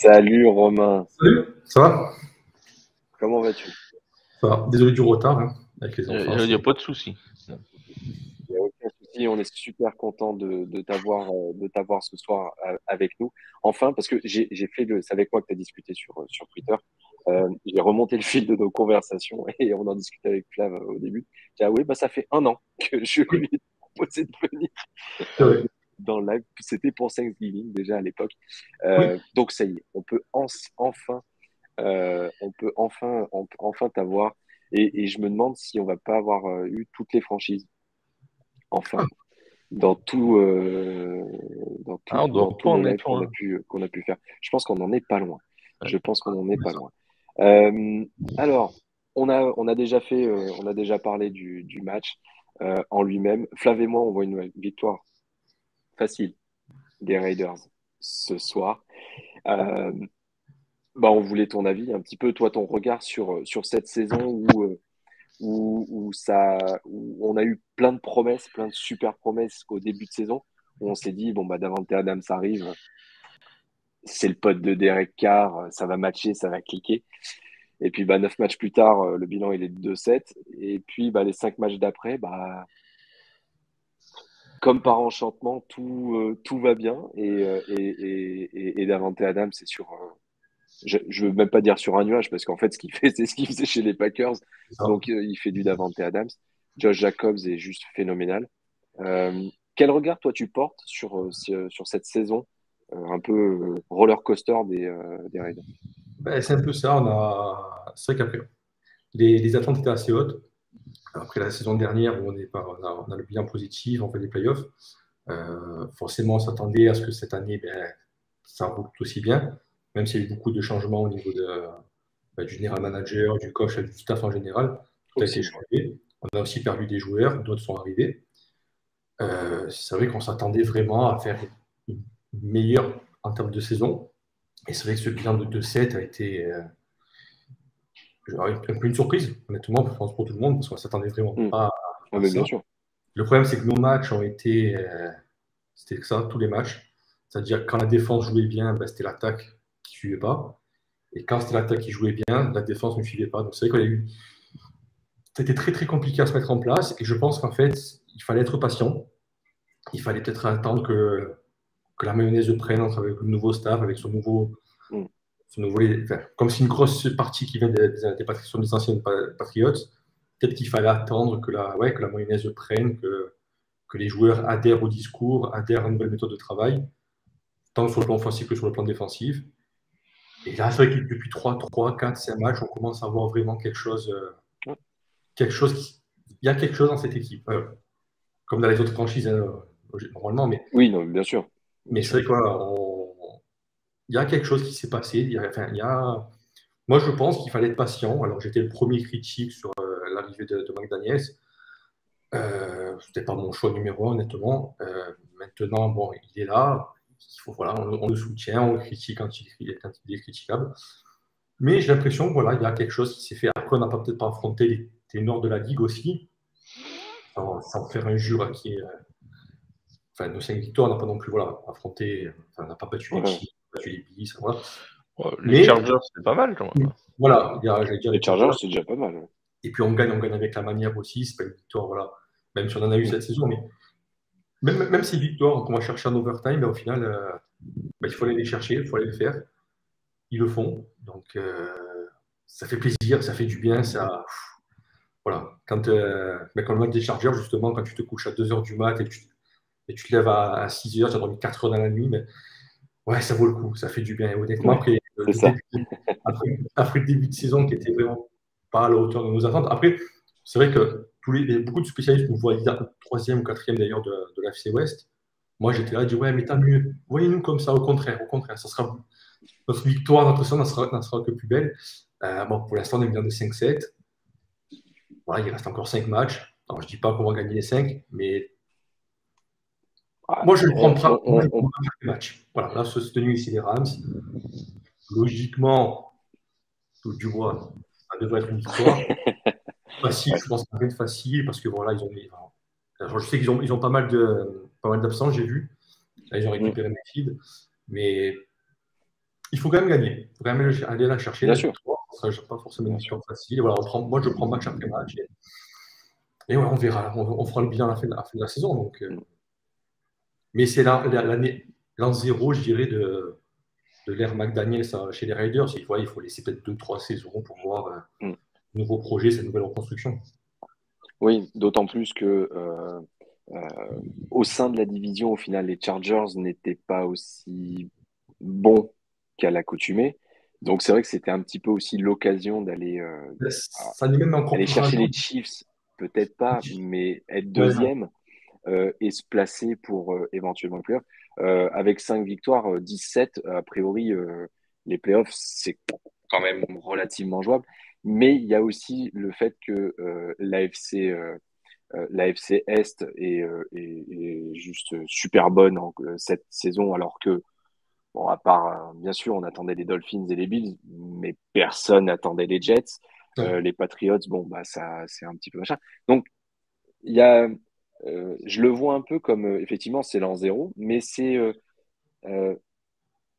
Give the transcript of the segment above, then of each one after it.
Salut Romain, Salut, ça va? comment vas-tu? Ça va. Désolé du retard hein, avec les enfants. Il y a pas de souci. Il n'y a aucun souci, on est super content de t'avoir ce soir avec nous. Enfin, parce que j'ai fait c'est avec moi que tu as discuté sur Twitter. J'ai remonté le fil de nos conversations et on en discutait avec Flav au début. J'ai dit, ah oui, bah, ça fait un an que je lui ai proposé de venir C'est euh, vrai. dans le live. C'était pour Thanksgiving déjà à l'époque. Oui, Donc ça y est, on peut enfin t'avoir. Et je me demande si on va pas avoir eu toutes les franchises, enfin, dans tout, euh, dans tout, Ah, on doit dans tous pas nos en lives être loin. qu'on a pu faire. Je pense qu'on n'en est pas loin. Ouais. Je pense qu'on n'en est c'est pas ça. loin. Alors, on a déjà on a déjà parlé du match en lui-même. Flav et moi, on voit une victoire facile des Raiders ce soir. Euh, Bah, on voulait ton avis, un petit peu, toi, ton regard sur cette saison où on a eu plein de promesses, plein de super promesses au début de saison, où on s'est dit, bon, bah, Davante Adams arrive, c'est le pote de Derek Carr, ça va matcher, ça va cliquer. Et puis, bah, 9 matchs plus tard, le bilan, il est de 2-7. Et puis, bah, les 5 matchs d'après, bah, comme par enchantement, tout va bien. Et Davante Adams, c'est sur, je veux même pas dire sur un nuage parce qu'en fait, ce qu'il fait, c'est ce qu'il faisait chez les Packers. C'est ça. Donc, il fait du Davante Adams. Josh Jacobs est juste phénoménal. Quel regard, toi, tu portes sur cette saison un peu roller coaster des Raiders? Ben, c'est un peu ça. C'est vrai qu'après, les attentes étaient assez hautes. Après la saison dernière, où on a le bilan positif, on fait des playoffs. Forcément, on s'attendait à ce que cette année, ben, ça roule tout aussi bien, même s'il y a eu beaucoup de changements au niveau du général manager, du coach et du staff en général. Tout a été Aussi, ouais. changé. On a aussi perdu des joueurs, d'autres sont arrivés. C'est vrai qu'on s'attendait vraiment à faire une meilleure en termes de saison. Et c'est vrai que ce bilan de 2-7 a été un peu une surprise, honnêtement, je pense pour tout le monde, parce qu'on ne s'attendait vraiment Hmm. pas Ah, à mais ça. bien sûr. Le problème, c'est que nos matchs ont été. C'était que ça, tous les matchs. C'est-à-dire, quand la défense jouait bien, ben, c'était l'attaque qui ne suivait pas. Et quand c'était l'attaque qui jouait bien, la défense ne suivait pas. Donc, c'est vrai qu'il y a eu. C'était très, très compliqué à se mettre en place. Et je pense qu'en fait, il fallait être patient. Il fallait peut-être attendre que la mayonnaise prenne entre avec le nouveau staff, avec Hmm. enfin, comme c'est une grosse partie qui vient sont des anciennes Patriots, peut-être qu'il fallait attendre que la mayonnaise prenne, que les joueurs adhèrent au discours, adhèrent à une nouvelle méthode de travail, tant sur le plan offensif que sur le plan défensif. Et là, c'est vrai que depuis 3, 4, 5 matchs, on commence à voir vraiment Ouais. il y a quelque chose dans cette équipe. Comme dans les autres franchises, hein, normalement, Oui, non, bien sûr. Bien mais c'est sûr. vrai il y a quelque chose qui s'est passé. Moi, je pense qu'il fallait être patient. Alors, j'étais le premier critique sur l'arrivée de McDaniels. C'était pas mon choix numéro un, honnêtement. Maintenant, bon, il est là. Voilà, on le soutient, on le critique quand il est critiquable. Mais j'ai l'impression qu'il voilà, il y a quelque chose qui s'est fait. Après, on n'a peut-être pas affronté les ténors de la Ligue aussi, sans faire injure à qui est. Enfin, nos 5 victoires, on n'a pas non plus voilà, affronté. Enfin, on n'a pas battu les Ouais. Chiefs, battu les Bills, voilà. Ouais, les Mais Chargers, c'est pas mal quand même. voilà, j'allais dire Les les Chargers, Chargers. c'est déjà pas mal. Ouais. Et puis on gagne avec la manière aussi. C'est pas une victoire, voilà. Même si on en a eu Hmm. cette saison, mais même ces victoires qu'on va chercher en overtime, ben, au final, il faut aller les chercher, il faut aller les faire. Ils le font. Donc, ça fait plaisir, ça fait du bien. Voilà. Quand le match des Chargers, justement, quand tu te couches à 2 heures du mat et tu te lèves à 6 heures, tu as dormi 4 heures dans la nuit, mais ouais, ça vaut le coup, ça fait du bien. Et honnêtement, Ouais, c'est ça. après le début de saison qui était vraiment pas à la hauteur de nos attentes. Après, c'est vrai que beaucoup de spécialistes nous voient troisième ou quatrième d'ailleurs de l'AFC West. Moi, j'étais là, je dis ouais, mais tant mieux. Voyez-nous comme ça, au contraire, ça sera notre victoire, notre saison n'en sera que plus belle. Bon, pour l'instant, on est bien de 5-7. Voilà, il reste encore 5 matchs. Alors, je ne dis pas qu'on va gagner les 5, mais Ah, moi, je ne prends pas, moi, je on prends pas chaque match. Voilà, là, cette nuit ici, les Rams, logiquement, tout du bois, ça devrait être une victoire. Facile, Ouais. je pense que ça va être facile parce que voilà, alors, je sais ils ont pas mal d'absents, j'ai vu. Là, ils ont Hmm. récupéré Mayfield, mais Il faut quand même gagner. Il faut quand même aller la chercher, Bien la sûr, victoire. Ce ne sera pas forcément une bien sûr. victoire facile. Et voilà, moi, je prends match après match. Et ouais, on verra. On fera le bilan à la fin de la saison. Donc, Mm. mais c'est l'an zéro, je dirais, de l'ère McDaniel chez les Raiders. Il faut laisser peut-être 2-3 saisons pour voir Mm. un nouveau projet, cette nouvelle reconstruction. Oui, d'autant plus que au sein de la division, au final, les Chargers n'étaient pas aussi bons qu'à l'accoutumée. Donc c'est vrai que c'était un petit peu aussi l'occasion d'aller Ça n'est même encore aller plus chercher rageant. les Chiefs, peut-être pas, mais être Ouais, non. deuxième et se placer pour éventuellement les playoffs. Avec 5 victoires, 17, a priori, les playoffs, c'est quand même relativement jouable. Mais il y a aussi le fait que l'AFC Est est juste super bonne cette saison, alors que, bon, à part, bien sûr, on attendait les Dolphins et les Bills, mais personne n'attendait les Jets. Ouais. Les Patriots, bon, bah, ça, c'est un petit peu machin. Donc, il y a, je le vois un peu comme, effectivement, c'est l'an zéro, mais c'est euh,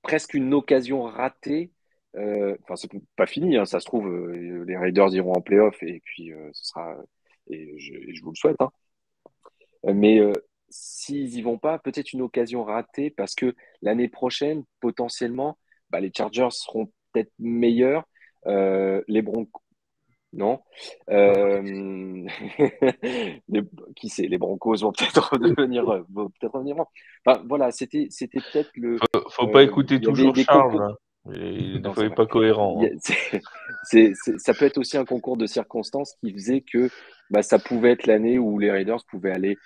presque une occasion ratée. Enfin, c'est pas fini, hein, ça se trouve, les Raiders iront en playoff et puis ce sera, et je vous le souhaite, hein. Mais s'ils y vont pas, peut-être une occasion ratée parce que l'année prochaine, potentiellement, bah, les Chargers seront peut-être meilleurs. Les Broncos, non. Euh, les- qui sait, les Broncos vont peut-être revenir loin. Enfin, voilà, c'était peut-être Faut pas écouter il y a toujours des Charles, concours. hein. Des Non, fois, c'est il n'est vrai. pas Il y cohérent, a- ça peut être aussi un concours de circonstances qui faisait que bah, ça pouvait être l'année où les Raiders pouvaient aller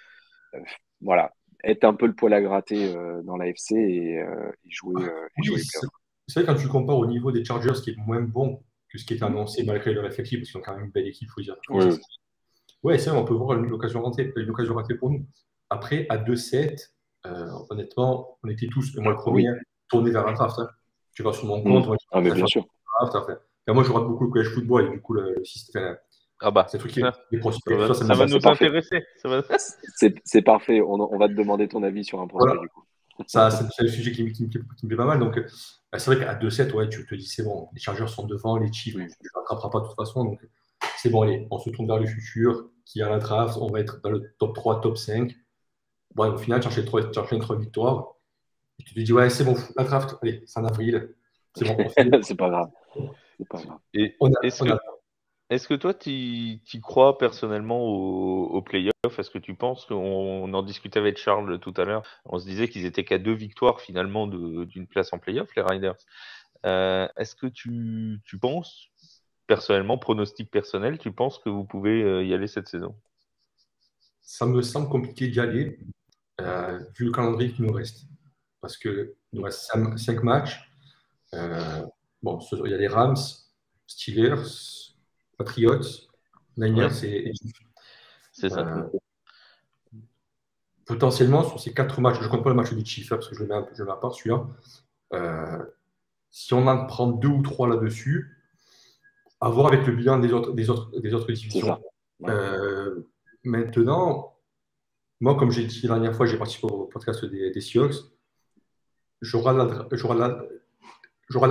euh, voilà, être un peu le poil à gratter dans la FC et Oui, jouer les playoffs. c'est vrai quand tu compares au niveau des Chargers qui est moins bon que ce qui est annoncé malgré leur effectif, parce qu'ils ont quand même une belle équipe, faut Oui, dire oui. ça. Ouais, c'est vrai, on peut voir une occasion ratée pour nous. Après, à 2-7, honnêtement, on était tous, et moi le premier, Oui. tournés vers la draft, hein. Tu vas sur mon Mm. compte, moi, Ah, mais je bien préfère sûr. la draft. Moi, je rate beaucoup le college football et du coup, le système, Ah bah, c'est un truc qui est ça, des prospects, tout ça, ça ça Ah va bah, m'intéresse. c'est nous parfait. intéresser. Ça va... C'est parfait. On va te demander ton avis sur un prospect, Voilà, du coup. ça, c'est le sujet qui me plaît pas mal. Donc, c'est vrai qu'à 2-7, ouais, tu te dis, c'est bon, les Chargers sont devant, les Chiefs, Mm. tu ne les rattraperas pas de toute façon. Donc, c'est bon, allez, on se tourne vers le futur, qui est à la draft, on va être dans le top 3, top 5. Bon, au final, tu enchaînes 3 victoires. Et tu te dis, ouais, c'est bon, la draft, allez, c'est en avril. C'est bon, on fait les... C'est pas grave. C'est pas grave. Et on a, est-ce on que, a... est-ce que toi, tu crois personnellement aux playoffs? Est-ce que tu penses qu'on en discutait avec Charles tout à l'heure? On se disait qu'ils étaient qu'à 2 victoires finalement d'une place en playoff, les Riders. Est-ce que tu penses, personnellement, pronostic personnel, tu penses que vous pouvez y aller cette saison? Ça me semble compliqué d'y aller, vu le calendrier qui nous reste. Parce qu'il nous reste 5 matchs. Bon, il y a les Rams, Steelers, Patriots, Ouais, Niners et Chiefs. c'est ça. Euh, Potentiellement, sur ces 4 matchs, je ne compte pas le match des Chiefs, hein, parce que je le mets à part celui-là. Euh, si on en prend 2 ou 3 là-dessus, à voir avec le bilan des autres C'est divisions. ça. Ouais. Maintenant, moi, comme j'ai dit la dernière fois, j'ai participé au podcast des Seahawks. J'aurai la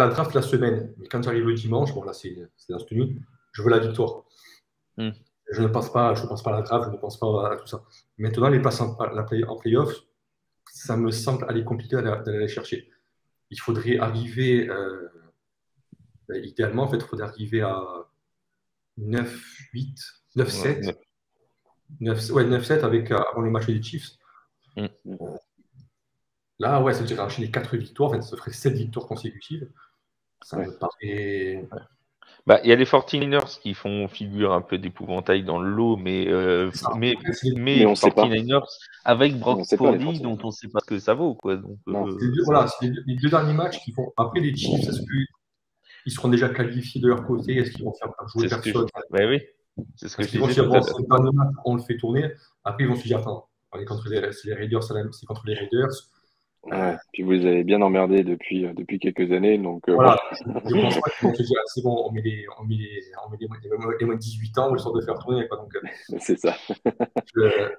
draft la semaine, mais quand j'arrive le dimanche, bon là c'est dans cette nuit, je veux la victoire. Hmm. Je ne pense pas à la draft, je ne pense pas à tout ça. Maintenant, les places en playoff, ça me semble aller compliqué d'aller les chercher. Il faudrait arriver, idéalement, en fait, il faudrait arriver à 9-8, Ouais, 9-7, 9-7 avant le match des Chiefs. Hmm. Là, ouais, ça veut dire enchaîner 4 victoires, en fait, ça ferait 7 victoires consécutives. Ça Ouais. me paraît. Bah, il y a les 49ers qui font figure un peu d'épouvantail dans le lot, mais Mais on sait pas. 49ers avec Mais on Brock sait pas, les Purdy, 49. dont on ne sait pas ce que ça vaut, quoi. Donc, Non. Voilà, c'est les 2 derniers matchs qui font. Après, les Chiefs, est-ce qu'ils seront déjà qualifiés de leur côté? Est-ce qu'ils vont faire jouer c'est ce que je... personne? Bah oui, c'est ce que Parce je qu'ils vont se disais dire, tout à bon, l'heure. c'est pas le match, on le fait tourner. Après, ils vont se dire, attends, on est contre les Raiders, c'est contre les Raiders. Ouais. Puis vous les avez bien emmerdés depuis quelques années, donc bon. Voilà, je pense pas qu'ils vont se dire, ah, c'est bon, on met les moins de 18 ans, on est sûr de faire tourner, quoi. Donc, C'est ça. je-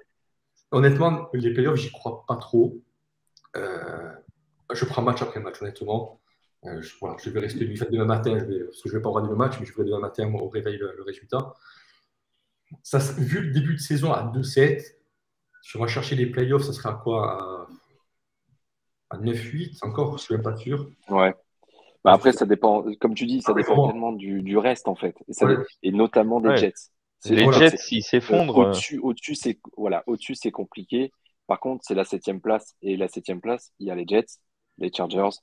honnêtement, les playoffs, j'y crois pas trop. Je prends match après match, honnêtement. Je vais rester demain matin, parce que je ne vais pas regarder le match, mais je verrai demain matin au réveil le résultat. Ça, vu le début de saison à 2-7, si on va chercher les playoffs, ça sera quoi à 9-8 encore, je ne suis même pas sûr. Ouais. Bah après, ça dépend, comme tu dis, ça dépend tellement du reste, en fait. Et notamment des Jets. Les Jets, s'ils s'effondrent. Au-dessus, c'est compliqué. Par contre, c'est la 7e place. Et la 7e place, il y a les Jets, les Chargers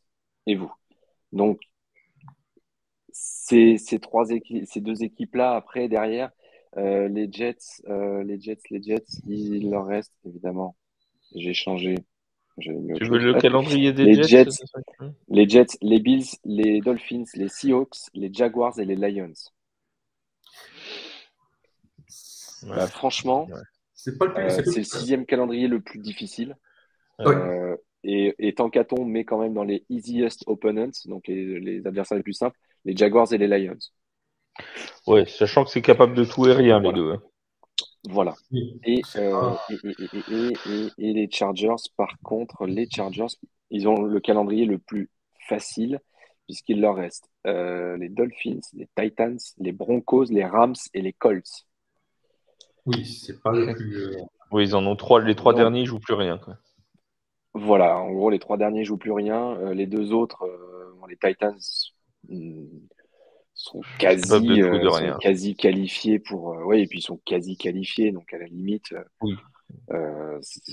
et vous. Donc, ces deux équipes-là, après, derrière, les Jets, il leur reste, évidemment. J'ai changé. Tu veux le calendrier des les Jets? Les Jets, les Bills, les Dolphins, les Seahawks, les Jaguars et les Lions. Ouais. Bah, franchement, c'est le 6e calendrier le plus difficile. Et tant qu'à on met quand même dans les easiest opponents, donc les adversaires les plus simples, les Jaguars et les Lions. Ouais, sachant que c'est capable de tout et rien, les deux. Voilà. Et les Chargers, par contre, ils ont le calendrier le plus facile puisqu'il leur reste les Dolphins, les Titans, les Broncos, les Rams et les Colts. Oui, c'est pas le plus. Oui, ils en ont 3. Les 3 derniers, ils jouent plus rien, quoi. Voilà, en gros, les 3 derniers jouent plus rien. Les 2 autres, les Titans sont quasi qualifiés pour. Oui, et puis ils sont quasi qualifiés, donc à la limite. Oui.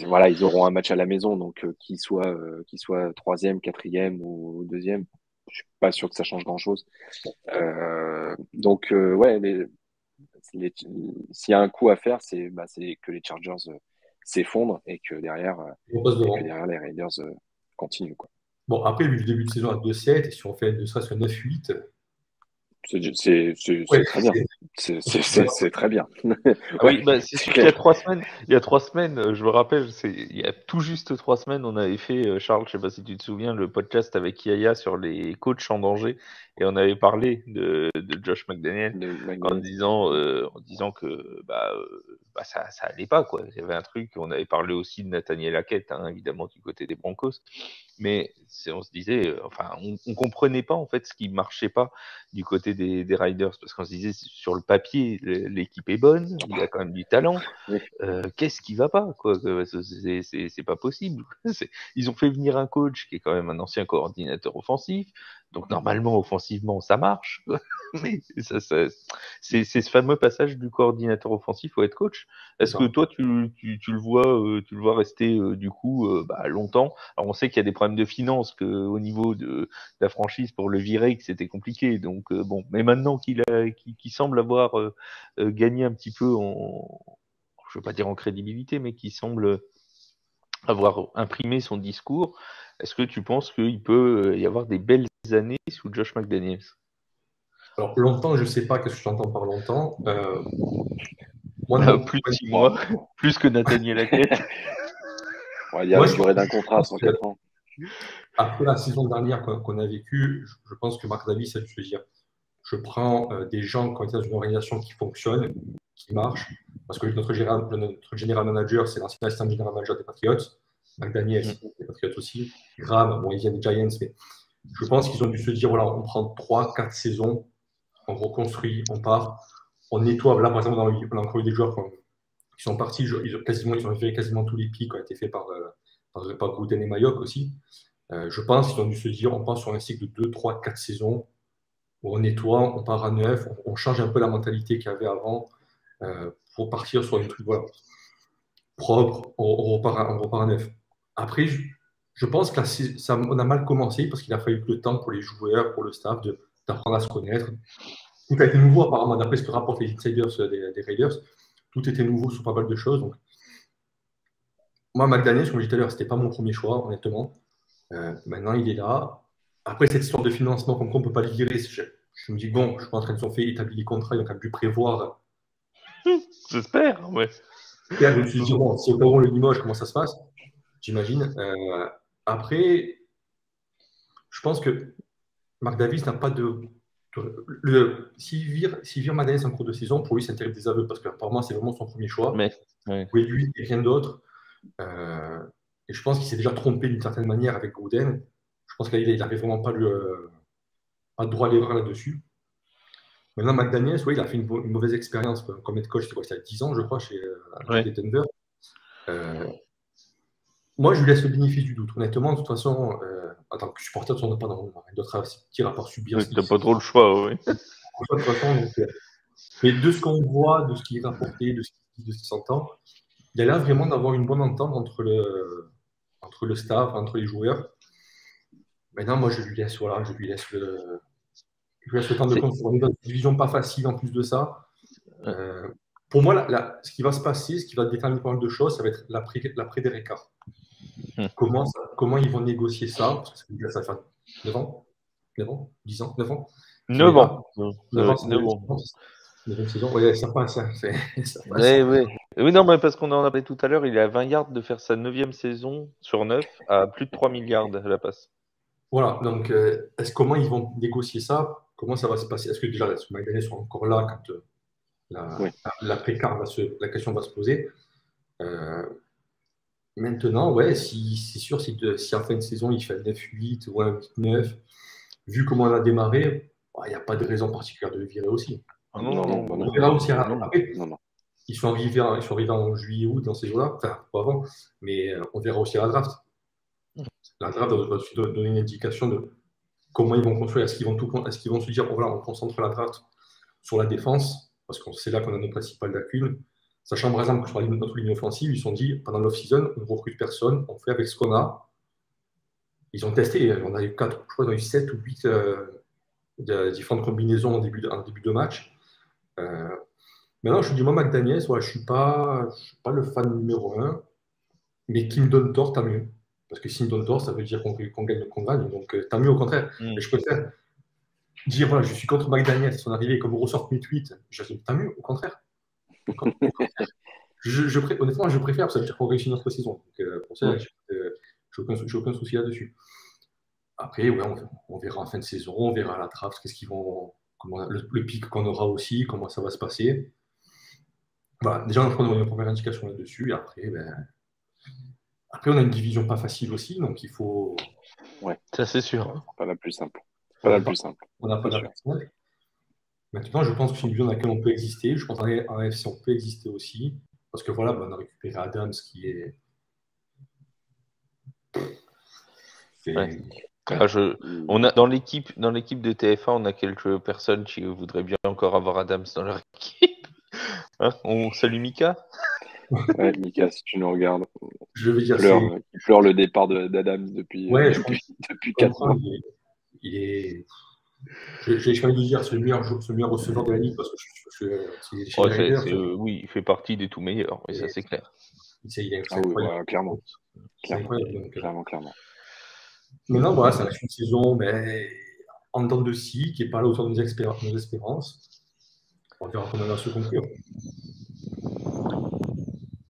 Voilà, ils auront un match à la maison, donc qu'il soit 3e, 4e ou 2e, je suis pas sûr que ça change grand-chose. Donc ouais, s'il y a un coup à faire, c'est que les Chargers s'effondrent et que derrière, les Raiders continuent, quoi. Bon, après, vu le début de saison à 2-7, et si on fait de ça sur 9-8. C'est très bien. C'est très bien. Oui, c'est sûr qu'il y a 3 semaines. Il y a 3 semaines, je me rappelle, il y a tout juste 3 semaines, on avait fait, Charles, je sais pas si tu te souviens, le podcast avec Yaya sur les coachs en danger, et on avait parlé de Josh McDaniel en disant que ça allait pas, quoi. Il y avait un truc. On avait parlé aussi de Nathaniel Hackett, évidemment du côté des Broncos, mais on se disait, on comprenait pas en fait ce qui marchait pas du côté des Riders, parce qu'on se disait sur le papier l'équipe est bonne, il y a quand même du talent. Qu'est-ce qui va pas, quoi? C'est pas possible. Ils ont fait venir un coach qui est quand même un ancien coordinateur offensif, donc normalement offensivement ça marche. Mais c'est ce fameux passage du coordinateur offensif au head coach. Est-ce que toi tu le vois rester du coup longtemps? Alors on sait qu'il y a des problèmes de finances, que au niveau de la franchise pour le virer, que c'était compliqué. Donc bon, mais maintenant qu'il semble avoir gagné un petit peu je veux pas dire en crédibilité, mais qui semble avoir imprimé son discours, est-ce que tu penses qu'il peut y avoir des belles années sous Josh McDaniels? Alors, longtemps, je ne sais pas qu'est-ce que tu entends par longtemps. Plus de 6 mois, plus que Nathaniel Hackett. Il y a la durée d'un contrat sur 4 ans. Après la saison dernière qu'on a vécue, je pense que Mark Davis a dû se dire, je prends des gens qui ont été dans une organisation qui fonctionne, qui marche, parce que notre general manager, c'est l'ancien assistant general manager des Patriots, McDaniels, des Patriots aussi, Graham, il vient des Giants, mais je pense qu'ils ont dû se dire, voilà, on prend 3-4 saisons, on reconstruit, on part, on nettoie. Là, par exemple, on a encore eu des joueurs qui sont partis, ils ont fait quasiment tous les pics qui ont été faits par Gruden et Mayock aussi. Je pense qu'ils ont dû se dire, on passe sur un cycle de 2, 3, 4 saisons, où on nettoie, on part à neuf, on change un peu la mentalité qu'il y avait avant pour partir sur un truc propre, on repart à neuf. Après, je pense qu'on a mal commencé parce qu'il a fallu le temps pour les joueurs, pour le staff d'apprendre à se connaître. Tout a été nouveau apparemment, d'après ce que rapportent les insiders des Raiders. Tout était nouveau sur pas mal de choses. Donc, moi, McDaniels, comme je disais tout à l'heure, ce n'était pas mon premier choix, honnêtement. Maintenant, il est là. Après, cette histoire de financement, comme quoi on ne peut pas le virer, je me dis, bon, je suis pas en train de s'en faire établir les contrats, ils ont quand même dû prévoir. J'espère, ouais. Je me suis dit, bon, si au cas où on le Limoges, comment ça se passe? J'imagine. Après, je pense que Mark Davis n'a pas de. S'il vire McDaniels en cours de saison, pour lui, c'est un terrible désaveu parce qu'apparemment, c'est vraiment son premier choix. Mais, ouais. Oui, lui et rien d'autre. Et je pense qu'il s'est déjà trompé d'une certaine manière avec Gruden. Je pense qu'il n'avait vraiment pas de droit à l'erreur là-dessus. Maintenant, McDaniels, il a fait une mauvaise expérience comme head coach. C'était il y a 10 ans, je crois, chez Denver. Moi, je lui laisse le bénéfice du doute. Honnêtement, de toute façon, en tant que supporter, on n'a pas d'autre à dire à part subir. Tu n'as pas trop le choix, oui. De toute façon, mais de ce qu'on voit, de ce qui est rapporté, de ce qui s'entend, il y a là vraiment d'avoir une bonne entente entre le staff, entre les joueurs. Maintenant, moi, je lui laisse le temps de construire. On est dans une division pas facile en plus de ça. Pour moi, ce qui va se passer, ce qui va déterminer pas mal de choses, ça va être l'après des Ricard. Comment ils vont négocier ça? Parce que ça fait 9 ans 10 ans 9 ans 9 ans. 9 ans. 9 saisons. Ouais, ça passe. Oui, non, mais parce qu'on en a parlé tout à l'heure, il est à 20 yards de faire sa 9e saison sur 9 à plus de 3000 yards à la passe. Voilà, donc comment ils vont négocier ça? Comment ça va se passer? Est-ce que déjà, McDaniels sont encore là quand la question va se poser? Maintenant, ouais, c'est sûr, si en fin de saison, il fait un 9-8 ou un 8-9, vu comment on a démarré, il n'y a pas de raison particulière de le virer aussi. Non. On verra aussi. Après, ils sont arrivés en juillet, août dans ces jours-là, enfin, pas avant, mais on verra aussi la draft. La draft doit donner une indication de comment ils vont construire. Est-ce qu'ils vont se dire, voilà, on concentre la draft sur la défense, parce que c'est là qu'on a nos principales lacunes. Sachant par exemple que sur notre ligne offensive, ils se sont dit, pendant l'off-season, on ne recrute personne, on fait avec ce qu'on a. Ils ont testé, on a eu 4, je crois, on a eu 7 ou 8 différentes combinaisons en début de match. Maintenant, je dis, moi, McDaniels, je ne suis pas le fan numéro 1, mais qui me donne tort, tant mieux. Parce que s'il me donne tort, ça veut dire qu'on gagne, qu'on gagne. Donc, tant mieux, au contraire. Mais je préfère dire, voilà, je suis contre McDaniels, son arrivée, comme ressort mes tweets, je dis, tant mieux, au contraire. Honnêtement, je préfère, ça veut dire qu'on réussit notre saison. Donc, pour ça, j'ai aucun souci là-dessus. Après, ouais, on verra en fin de saison, on verra à la draft, le pic qu'on aura aussi, comment ça va se passer. Voilà, déjà, on a une première indication là-dessus. Et après, on a une division pas facile aussi, donc il faut. Ouais, ça c'est sûr. Pas la plus simple. On n'a pas la plus simple. Maintenant, je pense que c'est une division dans laquelle on peut exister. Je pense qu'en AFC, on peut exister aussi. Parce que voilà, on a récupéré Adams qui est. On a dans l'équipe de TF1, on a quelques personnes qui voudraient bien encore avoir Adams dans leur équipe. Hein, on salue Mika. Ouais, Mika, si tu nous regardes, je veux dire, il pleure le départ d'Adams depuis 4 ans. J'ai envie de dire c'est le meilleur receveur de la ligue parce que oui, il fait partie des tout meilleurs, et ça c'est clair. Clairement. Maintenant, voilà, ça reste une saison en dents de scie qui n'est pas à la hauteur de nos espérances. On verra comment elle va se conclure.